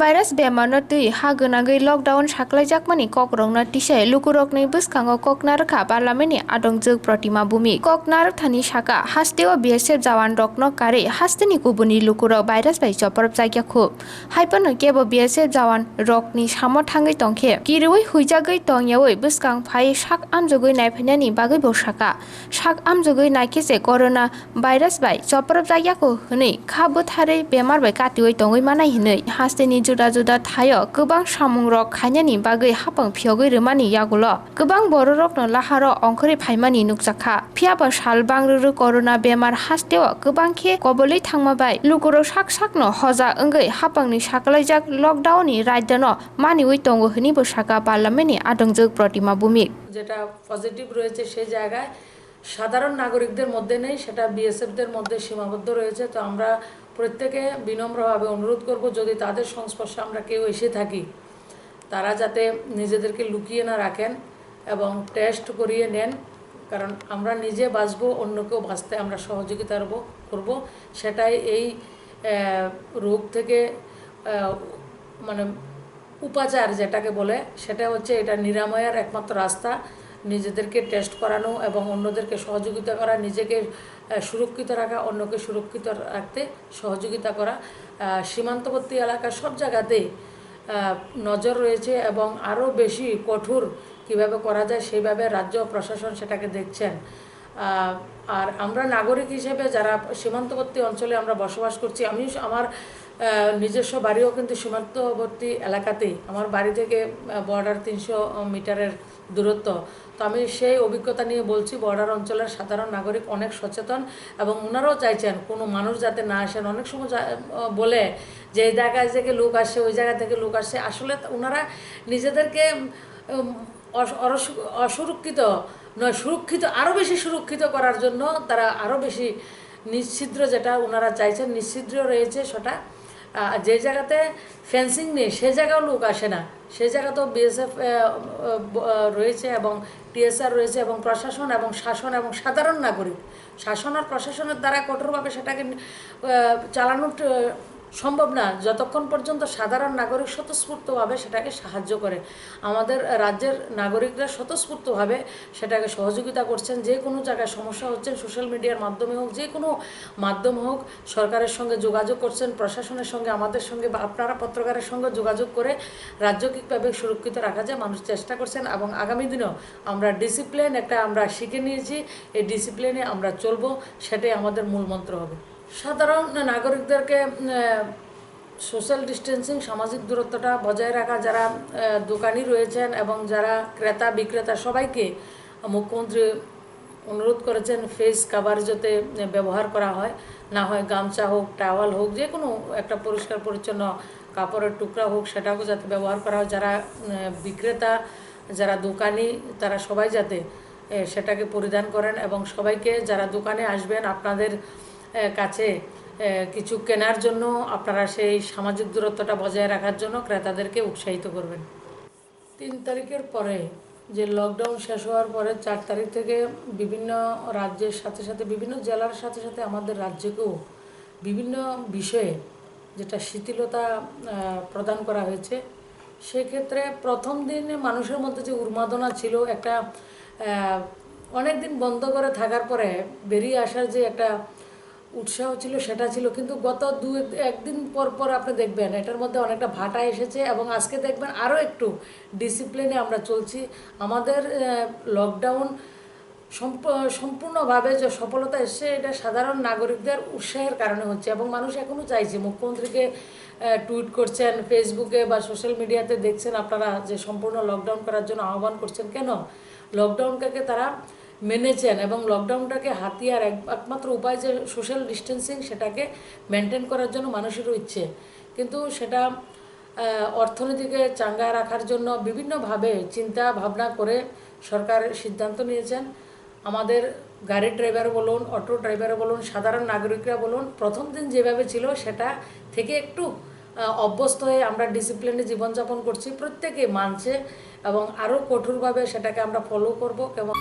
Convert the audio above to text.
भाइरास बेमारनो tui ha gwnangwi lockdown saklajakmani kokrokno tisai lukurokni bwskango koknarkha parliamentni adongjak protima bumi koknarkhani saka hasteo BSF jawan rokno kari hasteni kubuni lukurok virus bai choprobjakya khub haipano kebo BSF jawan rokni samo thangwi tongkhe kirui huijagwi tongyawi bwskang phai sak amjogwi naiphainani bagwi bo saka sak amjogwi naikese corona virus bai choprobjakya hwnwi kha bwthari bemar bai katiwi tongwi manai hwnwi hasteni juda juda thayo गोबां सामुंरक खायनायनि बागै हापां फियागै रोमानि यागुल गोबां बर'रकनो लाहारो अंखरि फाइमानि नुकजाखा फियाबा साल बांरुरु करona बेमार हास्तेव गोबांखे गबलै थांमाबाय लुगुरो साक साकनो हजा ओंगै हापांनि साकलाइजाक लकडाउननि रायदानो मानिवै दंगो हनि बसाका पार्लामेन्टनि आदंजोग प्रतिमा भूमिक যেটা positive রয়েছে সেই জায়গায় সাধারণ নাগরিকদের মধ্যে নেই সেটা বিএসএফদের মধ্যে সীমাবদ্ধ রয়েছে তো আমরা প্রত্যেকে বিনম্রভাবে অনুরোধ করব যদি তাদের সংস্পর্শে আমরা কেউ এসে থাকি তারা যাতে নিজেদেরকে লুকিয়ে না রাখেন এবং টেস্ট করিয়ে নেন কারণ আমরা নিজে বাঁচবো অন্যকেও বাঁচতে আমরা সহযোগিতা করব সেটাই এই রোগ থেকে মানে উপাচার যেটাকে বলে সেটা হচ্ছে এটা নিরাময়ের একমাত্র রাস্তা নিজেদেরকে টেস্ট করানো এবং অন্যদেরকে সহযোগিতা করা নিজেকে সুরক্ষিত রাখা অন্যকে সুরক্ষিত রাখতে সহযোগিতা করা সীমান্তবর্তী এলাকার সব জায়গাতেই নজর রয়েছে এবং আরও বেশি কঠোর কিভাবে করা যায় সেইভাবে রাজ্য প্রশাসন সেটাকে দেখছেন আর আমরা নাগরিক হিসেবে যারা সীমান্তবর্তী অঞ্চলে আমরা বসবাস করছি আমি আমার নিজস্ব বাড়িও কিন্তু সীমান্তবর্তী এলাকাতেই আমার বাড়ি থেকে বর্ডার 300 মিটারের দূরত্ব তো আমি সেই অভিজ্ঞতা নিয়ে বলছি বর্ডার অঞ্চলের সাধারণ নাগরিক অনেক সচেতন এবং ওনারাও চাইছেন কোনো মানুষ যাতে না আসেন অনেক সময় বলে যে এই জায়গায় থেকে লোক আসে ওই জায়গা থেকে লোক আসে আসলে ওনারা নিজেদেরকে অসুরক্ষিত নয় সুরক্ষিত আরও বেশি সুরক্ষিত করার জন্য তারা আরও বেশি নিশ্ছিদ্র যেটা ওনারা চাইছেন নিশ্ছিদ্র রয়েছে সেটা যে জায়গাতে ফেন্সিং নেই সে জায়গাও লোক আসে না সেই জায়গাতেও বিএসএফ রয়েছে এবং টিএসআর রয়েছে এবং প্রশাসন এবং শাসন এবং সাধারণ নাগরিক শাসন আর প্রশাসনের দ্বারা কঠোরভাবে সেটাকে চালানো সম্ভব না যতক্ষণ পর্যন্ত সাধারণ নাগরিক স্বতঃস্ফূর্তভাবে সেটাকে সাহায্য করে আমাদের রাজ্যের নাগরিকরা স্বতঃস্ফূর্তভাবে সেটাকে সহযোগিতা করছেন যে কোনো জায়গায় সমস্যা হচ্ছে সোশ্যাল মিডিয়ার মাধ্যমে হোক যে কোনো মাধ্যম হোক সরকারের সঙ্গে যোগাযোগ করছেন প্রশাসনের সঙ্গে আমাদের সঙ্গে বা আপনারা পত্রকারের সঙ্গে যোগাযোগ করে রাজ্যিকভাবে সুরক্ষিত রাখা যায় মানুষ চেষ্টা করছেন এবং আগামী দিনেও আমরা ডিসিপ্লিন একটা আমরা শিখে নিয়েছি এই ডিসিপ্লিনে আমরা চলবো সেটাই আমাদের মূল মন্ত্র হবে সাধারণ নাগরিকদেরকে সোশ্যাল ডিস্টেন্সিং সামাজিক দূরত্বটা বজায় রাখা যারা দোকানি রয়েছেন এবং যারা ক্রেতা বিক্রেতা সবাইকে মুখ্যমন্ত্রী অনুরোধ করেছেন ফেস কাভার যাতে ব্যবহার করা হয় না হয় গামছা হোক টাওয়াল হোক যে কোনো একটা পরিষ্কার পরিচ্ছন্ন কাপড়ের টুকরা হোক সেটাও যাতে ব্যবহার করা হয় যারা বিক্রেতা যারা দোকানি তারা সবাই যাতে সেটাকে পরিধান করেন এবং সবাইকে যারা দোকানে আসবেন আপনাদের কাছে কিছু কেনার জন্য আপনারা সেই সামাজিক দূরত্বটা বজায় রাখার জন্য ক্রেতাদেরকে উৎসাহিত করবেন 3 তারিখের পরে যে লকডাউন শেষ হওয়ার পরে 4 তারিখ থেকে বিভিন্ন রাজ্যের সাথে সাথে বিভিন্ন জেলার সাথে সাথে আমাদের রাজ্যকেও বিভিন্ন বিষয়ে যেটা শিথিলতা প্রদান করা হয়েছে সেক্ষেত্রে প্রথম দিন মানুষের মধ্যে যে উন্মাদনা ছিল একটা অনেক দিন বন্ধ করে থাকার পরে বেরিয়ে আসার যে একটা উৎসাহ ছিল সেটা ছিল কিন্তু গত একদিন পর পর আপনি দেখবেন এটার মধ্যে অনেকটা ভাটা এসেছে এবং আজকে দেখবেন আরও একটু ডিসিপ্লিনে আমরা চলছি আমাদের লকডাউন সম্পূর্ণভাবে যে সফলতা এসছে এটা সাধারণ নাগরিকদের উৎসাহের কারণে হচ্ছে এবং মানুষ এখনও চাইছে মুখ্যমন্ত্রীকে টুইট করছেন ফেসবুকে বা সোশ্যাল মিডিয়াতে দেখছেন আপনারা যে সম্পূর্ণ লকডাউন করার জন্য আহ্বান করছেন কেন লকডাউনটাকে তারা মেনেছেন এবং লকডাউনটাকে হাতিয়ার একমাত্র উপায় যে সোশ্যাল ডিস্টেন্সিং সেটাকে মেনটেন করার জন্য মানুষেরও ইচ্ছে কিন্তু সেটা অর্থনীতিকে চাঙ্গা রাখার জন্য বিভিন্নভাবে চিন্তা ভাবনা করে সরকার সিদ্ধান্ত নিয়েছেন আমাদের গাড়ি ড্রাইভার বলুন অটো ড্রাইভার বলুন সাধারণ নাগরিকরা বলুন প্রথম দিন যেভাবে ছিল সেটা থেকে একটু অভ্যস্ত হয়ে আমরা ডিসিপ্লিনে জীবনযাপন করছি প্রত্যেকে মানছে এবং আরও কঠোরভাবে সেটাকে আমরা ফলো করব কেমন